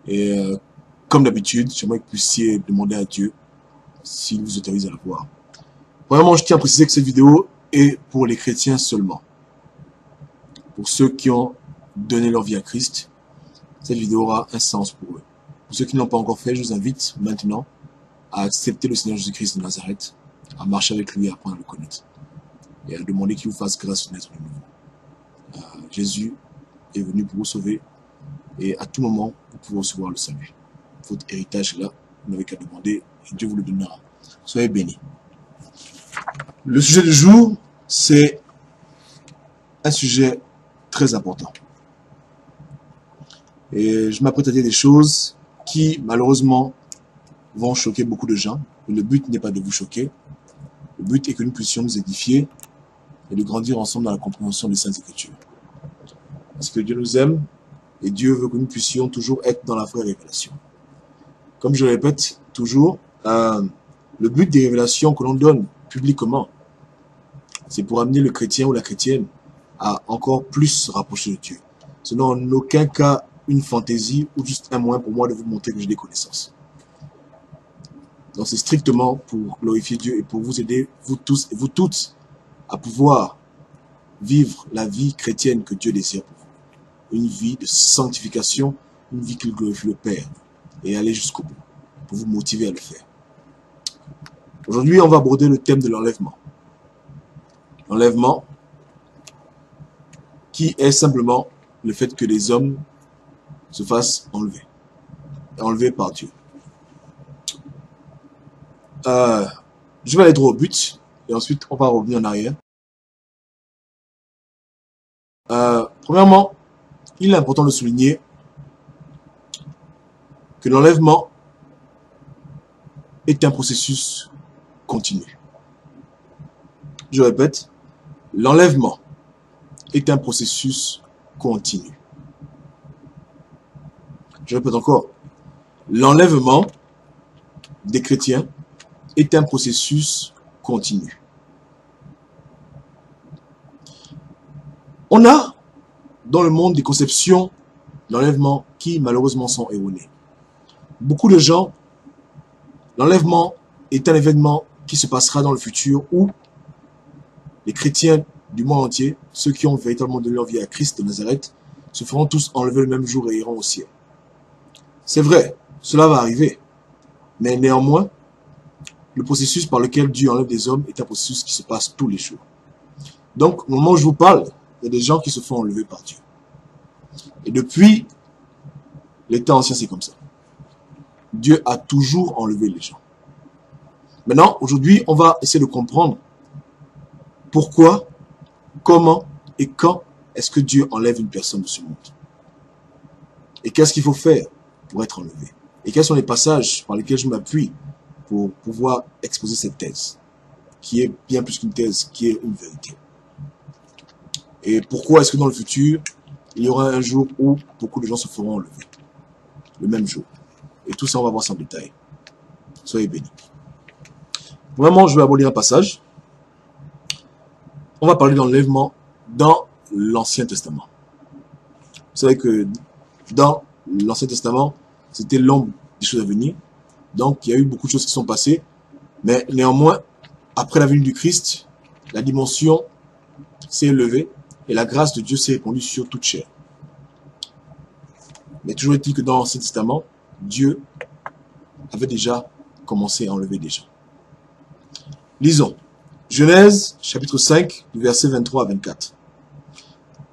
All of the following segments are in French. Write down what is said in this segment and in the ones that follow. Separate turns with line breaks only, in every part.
Et comme d'habitude, j'aimerais que vous puissiez demander à Dieu s'il vous autorise à la voir. Vraiment, je tiens à préciser que cette vidéo est pour les chrétiens seulement. Pour ceux qui ont donné leur vie à Christ, cette vidéo aura un sens pour eux. Pour ceux qui ne l'ont pas encore fait, je vous invite maintenant à accepter le Seigneur Jésus-Christ de Nazareth, à marcher avec lui et à apprendre à le connaître. Et à demander qu'il vous fasse grâce de naître de nouveau. Jésus est venu pour vous sauver et à tout moment, vous pouvez recevoir le salut. Votre héritage est là, vous n'avez qu'à demander et Dieu vous le donnera. Soyez bénis. Le sujet du jour, c'est un sujet très important. Et je m'apprête à dire des choses qui, malheureusement, vont choquer beaucoup de gens. Mais le but n'est pas de vous choquer. Le but est que nous puissions nous édifier et de grandir ensemble dans la compréhension des Saintes Écritures. Parce que Dieu nous aime et Dieu veut que nous puissions toujours être dans la vraie révélation. Comme je le répète toujours, le but des révélations que l'on donne publiquement, c'est pour amener le chrétien ou la chrétienne à encore plus se rapprocher de Dieu. Ce n'est en aucun cas une fantaisie ou juste un moyen pour moi de vous montrer que j'ai des connaissances. Donc c'est strictement pour glorifier Dieu et pour vous aider, vous tous et vous toutes, à pouvoir vivre la vie chrétienne que Dieu désire pour vous. Une vie de sanctification, une vie qui glorifie le Père et aller jusqu'au bout, pour vous motiver à le faire. Aujourd'hui, on va aborder le thème de l'enlèvement. L'enlèvement qui est simplement le fait que les hommes se fassent enlever. Enlever par Dieu. Je vais aller droit au but et ensuite on va revenir en arrière. Premièrement, il est important de souligner que l'enlèvement est un processus continu. Je répète, l'enlèvement est un processus continu. Je répète encore, l'enlèvement des chrétiens est un processus continu. On a dans le monde des conceptions d'enlèvement qui malheureusement sont erronées. Beaucoup de gens, l'enlèvement est un événement qui se passera dans le futur où les chrétiens du monde entier, ceux qui ont véritablement donné leur vie à Christ de Nazareth, se feront tous enlever le même jour et iront au ciel. C'est vrai, cela va arriver. Mais néanmoins, le processus par lequel Dieu enlève des hommes est un processus qui se passe tous les jours. Donc, au moment où je vous parle, il y a des gens qui se font enlever par Dieu. Et depuis les temps anciens, c'est comme ça. Dieu a toujours enlevé les gens. Maintenant, aujourd'hui, on va essayer de comprendre pourquoi, comment et quand est-ce que Dieu enlève une personne de ce monde. Et qu'est-ce qu'il faut faire pour être enlevé. Et quels sont les passages par lesquels je m'appuie pour pouvoir exposer cette thèse, qui est bien plus qu'une thèse, qui est une vérité. Et pourquoi est-ce que dans le futur, il y aura un jour où beaucoup de gens se feront enlever, le même jour. Et tout ça, on va voir ça en détail. Soyez bénis. Vraiment, je vais aborder un passage. On va parler d'enlèvement dans l'Ancien Testament. Vous savez que dans l'Ancien Testament, c'était l'ombre des choses à venir. Donc, il y a eu beaucoup de choses qui sont passées. Mais néanmoins, après la venue du Christ, la dimension s'est élevée et la grâce de Dieu s'est répandue sur toute chair. Mais toujours est-il que dans l'Ancien Testament, Dieu avait déjà commencé à enlever des gens. Lisons. Genèse, chapitre 5, du verset 23 à 24.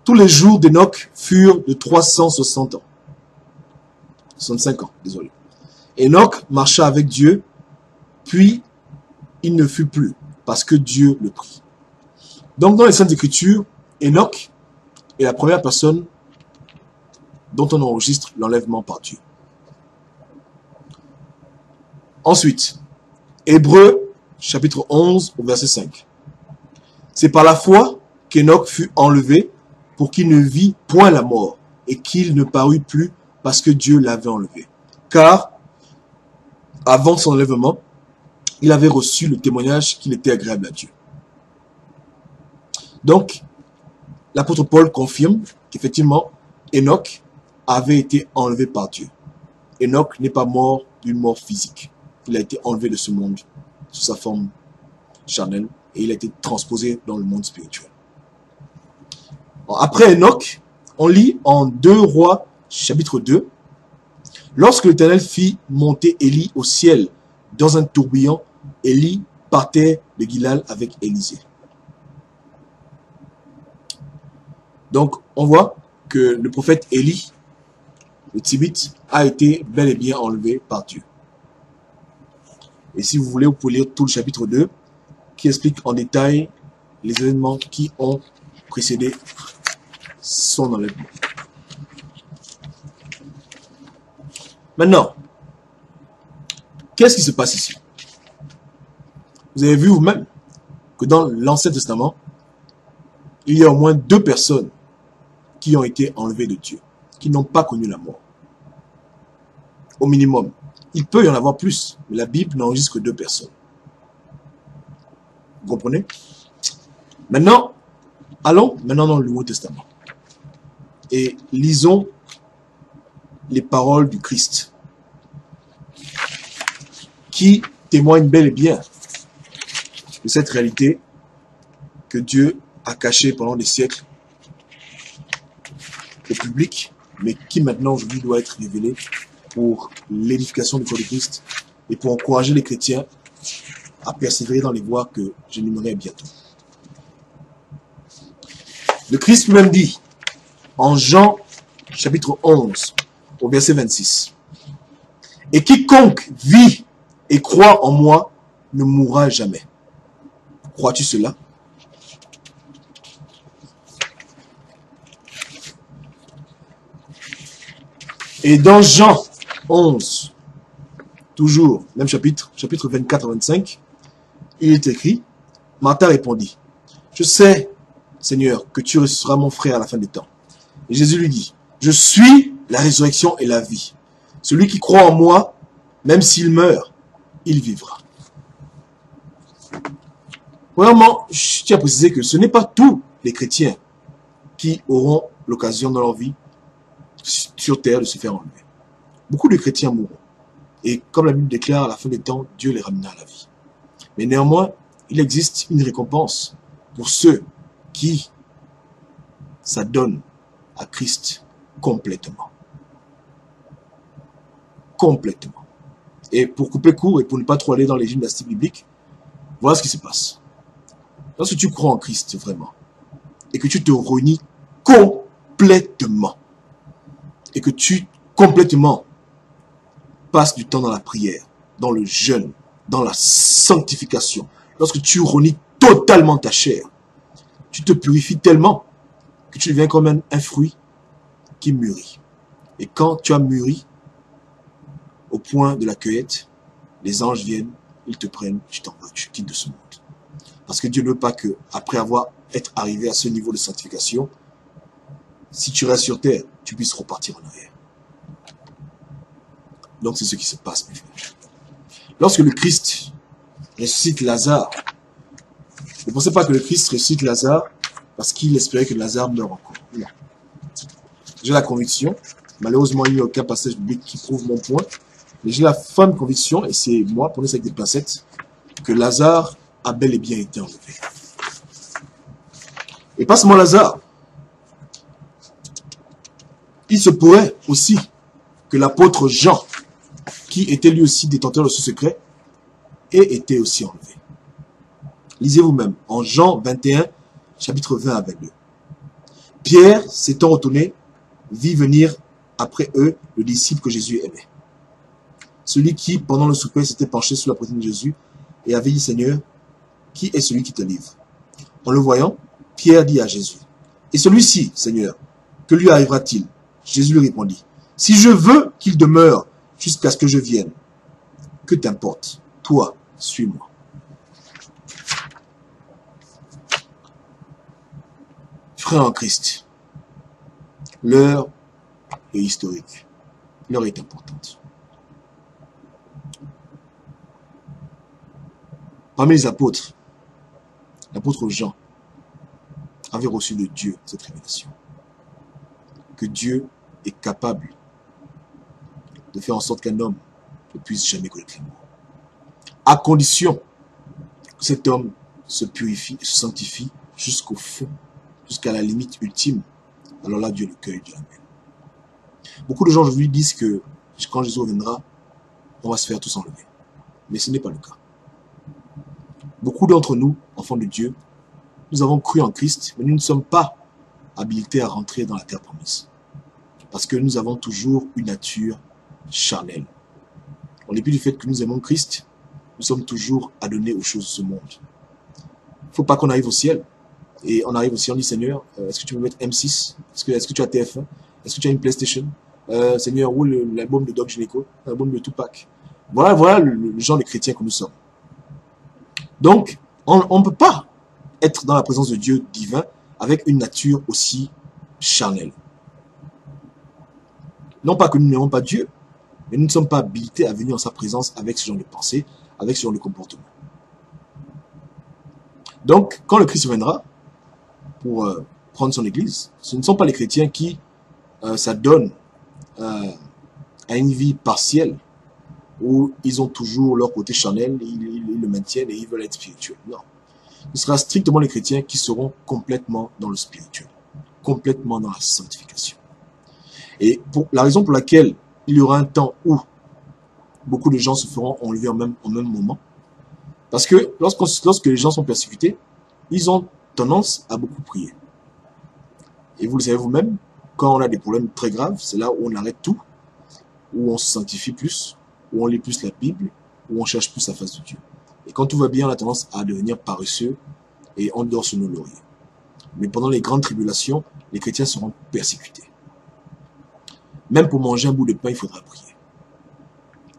Tous les jours d'Enoch furent de 360 ans. 65 ans, désolé. Enoch marcha avec Dieu, puis il ne fut plus, parce que Dieu le prit. Donc dans les Saintes Écritures, Enoch est la première personne dont on enregistre l'enlèvement par Dieu. Ensuite, Hébreux, chapitre 11, au verset 5. C'est par la foi qu'Enoch fut enlevé pour qu'il ne vit point la mort et qu'il ne parut plus parce que Dieu l'avait enlevé. Car, avant son enlèvement, il avait reçu le témoignage qu'il était agréable à Dieu. Donc, l'apôtre Paul confirme qu'effectivement, Enoch avait été enlevé par Dieu. Enoch n'est pas mort d'une mort physique. Il a été enlevé de ce monde sous sa forme charnelle et il a été transposé dans le monde spirituel. Après Enoch, on lit en 2 Rois chapitre 2, lorsque l'Éternel fit monter Élie au ciel dans un tourbillon, Élie partait de Gilgal avec Élisée. Donc, on voit que le prophète Élie, le Tibite, a été bel et bien enlevé par Dieu. Et si vous voulez, vous pouvez lire tout le chapitre 2, qui explique en détail les événements qui ont précédé son enlèvement. Maintenant, qu'est-ce qui se passe ici? Vous avez vu vous-même que dans l'Ancien Testament, il y a au moins 2 personnes qui ont été enlevées de Dieu, qui n'ont pas connu la mort. Au minimum. Il peut y en avoir plus, mais la Bible n'enregistre que 2 personnes. Vous comprenez? Maintenant, allons maintenant dans le Nouveau Testament. Et lisons les paroles du Christ, qui témoignent bel et bien de cette réalité que Dieu a cachée pendant des siècles au public, mais qui maintenant aujourd'hui doit être révélée pour l'édification du corps de Christ et pour encourager les chrétiens à persévérer dans les voies que j'énumérerai bientôt. Le Christ lui-même dit, en Jean chapitre 11, au verset 26, « Et quiconque vit et croit en moi ne mourra jamais. » Crois-tu cela? Et dans Jean 11, toujours, même chapitre 24 à 25, il est écrit, Martha répondit, « Je sais, Seigneur, que tu ressusciteras mon frère à la fin des temps. » Et Jésus lui dit, « Je suis la résurrection et la vie. Celui qui croit en moi, même s'il meurt, il vivra. » Premièrement, je tiens à préciser que ce n'est pas tous les chrétiens qui auront l'occasion dans leur vie sur terre de se faire enlever. Beaucoup de chrétiens mourront. Et comme la Bible déclare, à la fin des temps, Dieu les ramena à la vie. Mais néanmoins, il existe une récompense pour ceux qui s'adonnent à Christ complètement. Complètement. Et pour couper court et pour ne pas trop aller dans les gymnastiques bibliques, voilà ce qui se passe. Lorsque tu crois en Christ vraiment, et que tu te renies complètement, et que tu complètement passes du temps dans la prière, dans le jeûne, dans la sanctification, lorsque tu renies totalement ta chair, tu te purifies tellement que tu deviens comme un fruit qui mûrit. Et quand tu as mûri, au point de la cueillette, les anges viennent, ils te prennent, tu t'en vas, tu quittes de ce monde. Parce que Dieu ne veut pas que, après être arrivé à ce niveau de sanctification, si tu restes sur terre, tu puisses repartir en arrière. Donc c'est ce qui se passe, mes frères. Lorsque le Christ ressuscite Lazare, ne pensez pas que le Christ ressuscite Lazare parce qu'il espérait que Lazare meure encore. Non. J'ai la conviction, malheureusement il n'y a aucun passage biblique qui prouve mon point, mais j'ai la ferme conviction, et c'est moi, prenez ça avec des pincettes, que Lazare a bel et bien été enlevé. Et pas seulement Lazare. Il se pourrait aussi que l'apôtre Jean, qui était lui aussi détenteur de ce secret, ait été aussi enlevé. Lisez vous-même, en Jean 21, chapitre 20 à 22. Pierre, s'étant retourné, vit venir après eux le disciple que Jésus aimait. Celui qui, pendant le souper, s'était penché sur la poitrine de Jésus et avait dit, Seigneur, qui est celui qui te livre? En le voyant, Pierre dit à Jésus, et celui-ci, Seigneur, que lui arrivera-t-il? Jésus lui répondit, si je veux qu'il demeure jusqu'à ce que je vienne, que t'importe? Toi, suis-moi. Frères en Christ, l'heure est historique. L'heure est importante. Parmi les apôtres, l'apôtre Jean avait reçu de Dieu cette révélation. Que Dieu est capable de faire en sorte qu'un homme ne puisse jamais connaître la mort. À condition que cet homme se purifie et se sanctifie jusqu'au fond, jusqu'à la limite ultime. Alors là, Dieu le cueille, Dieu l'amène. Beaucoup de gens aujourd'hui disent que quand Jésus reviendra, on va se faire tous enlever. Mais ce n'est pas le cas. Beaucoup d'entre nous, enfants de Dieu, nous avons cru en Christ, mais nous ne sommes pas habilités à rentrer dans la terre promise. Parce que nous avons toujours une nature charnelle. En dépit du fait que nous aimons Christ, nous sommes toujours adonnés aux choses de ce monde. Il ne faut pas qu'on arrive au ciel. Et on arrive au ciel, on dit Seigneur, est-ce que tu peux mettre M6? Est-ce que tu as TF1? Est-ce que tu as une PlayStation? Seigneur, où l'album de Doc Gynéco? L'album de Tupac? Voilà le genre de chrétiens que nous sommes. Donc, on ne peut pas être dans la présence de Dieu divin avec une nature aussi charnelle. Non pas que nous n'aimons pas Dieu, mais nous ne sommes pas habilités à venir en sa présence avec ce genre de pensée, avec ce genre de comportement. Donc, quand le Christ viendra pour prendre son église, ce ne sont pas les chrétiens qui s'adonnent à une vie partielle où ils ont toujours leur côté charnel, ils le maintiennent et ils veulent être spirituels. Non. Ce sera strictement les chrétiens qui seront complètement dans le spirituel, complètement dans la sanctification. Et pour la raison pour laquelle il y aura un temps où beaucoup de gens se feront enlever au même moment, parce que lorsque les gens sont persécutés, ils ont tendance à beaucoup prier. Et vous le savez vous-même, quand on a des problèmes très graves, c'est là où on arrête tout, où on se sanctifie plus, où on lit plus la Bible, où on cherche plus la face de Dieu. Et quand tout va bien, on a tendance à devenir paresseux et on dort sur nos lauriers. Mais pendant les grandes tribulations, les chrétiens seront persécutés. Même pour manger un bout de pain, il faudra prier.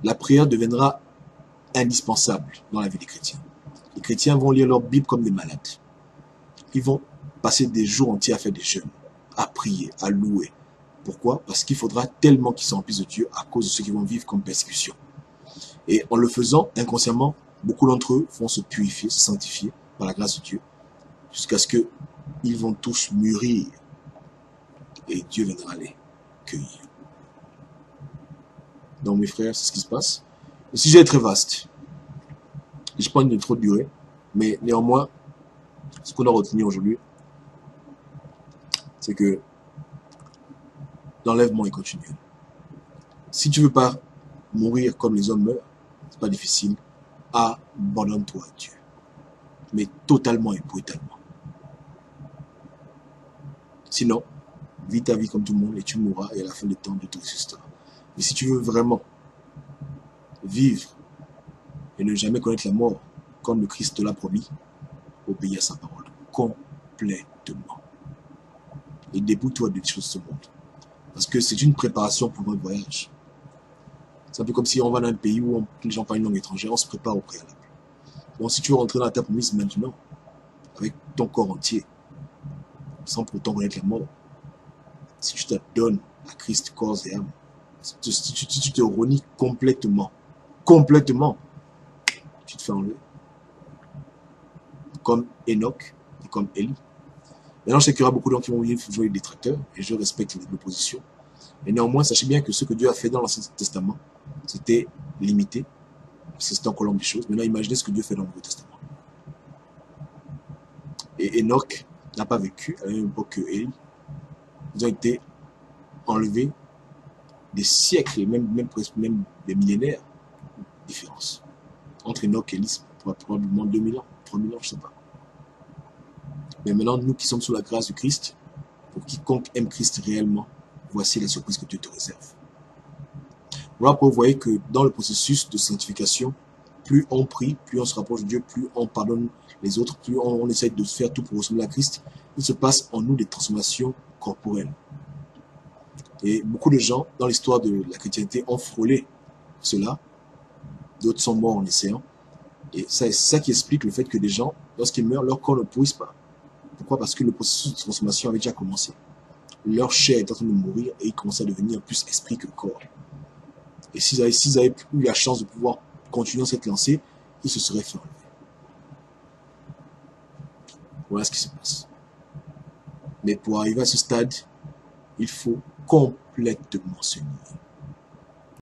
La prière deviendra indispensable dans la vie des chrétiens. Les chrétiens vont lire leur Bible comme des malades. Ils vont passer des jours entiers à faire des jeûnes, à prier, à louer. Pourquoi? Parce qu'il faudra tellement qu'ils s'emplissent de Dieu à cause de ce qu'ils vont vivre comme persécution. Et en le faisant, inconsciemment, beaucoup d'entre eux vont se purifier, se sanctifier par la grâce de Dieu, jusqu'à ce qu'ils vont tous mûrir et Dieu viendra les cueillir. Donc mes frères, c'est ce qui se passe. Le sujet est très vaste. Je pense qu'il est trop duré, mais néanmoins, ce qu'on doit retenir aujourd'hui, c'est que l'enlèvement est continuel. Si tu ne veux pas mourir comme les hommes meurent, c'est pas difficile, abandonne-toi à Dieu. Mais totalement et brutalement. Sinon, vis ta vie comme tout le monde et tu mourras et à la fin des temps, Dieu te ressuscitera. Mais si tu veux vraiment vivre et ne jamais connaître la mort, comme le Christ te l'a promis, obéis à sa parole complètement. Et débouille-toi des choses de ce monde. Parce que c'est une préparation pour notre voyage. C'est un peu comme si on va dans un pays où les gens parlent une langue étrangère, on se prépare au préalable. Donc si tu veux rentrer dans la terre promise maintenant, avec ton corps entier, sans pourtant connaître la mort, si tu t'adonnes à Christ corps et âme, si tu te renies complètement, tu te fais enlever. Comme Enoch et comme Élie. Maintenant, je sais qu'il y aura beaucoup de gens qui vont venir jouer des détracteurs, et je respecte l'opposition. Mais néanmoins, sachez bien que ce que Dieu a fait dans l'Ancien Testament, c'était limité, parce que c'était encore l'homme des choses. Maintenant, imaginez ce que Dieu fait dans le Nouveau Testament. Et Enoch n'a pas vécu à la même époque que Élie. Ils ont été enlevés des siècles, et même des millénaires de différence. Entre Enoch et Élie, probablement 2000 ans, 3000 ans, je ne sais pas. Mais maintenant, nous qui sommes sous la grâce du Christ, pour quiconque aime Christ réellement, voici la surprise que Dieu te réserve. Voilà pourquoi vous voyez que dans le processus de sanctification, plus on prie, plus on se rapproche de Dieu, plus on pardonne les autres, plus on essaie de faire tout pour ressembler à Christ, il se passe en nous des transformations corporelles. Et beaucoup de gens, dans l'histoire de la chrétienté, ont frôlé cela. D'autres sont morts en essayant. Et c'est ça qui explique le fait que des gens, lorsqu'ils meurent, leur corps ne pourrisse pas. Pourquoi? Parce que le processus de transformation avait déjà commencé. Leur chair est en train de mourir et ils commençaient à devenir plus esprit que corps. Et s'ils avaient eu la chance de pouvoir continuer cette lancée, ils se seraient fait enlever. Voilà ce qui se passe. Mais pour arriver à ce stade, il faut complètement se nier.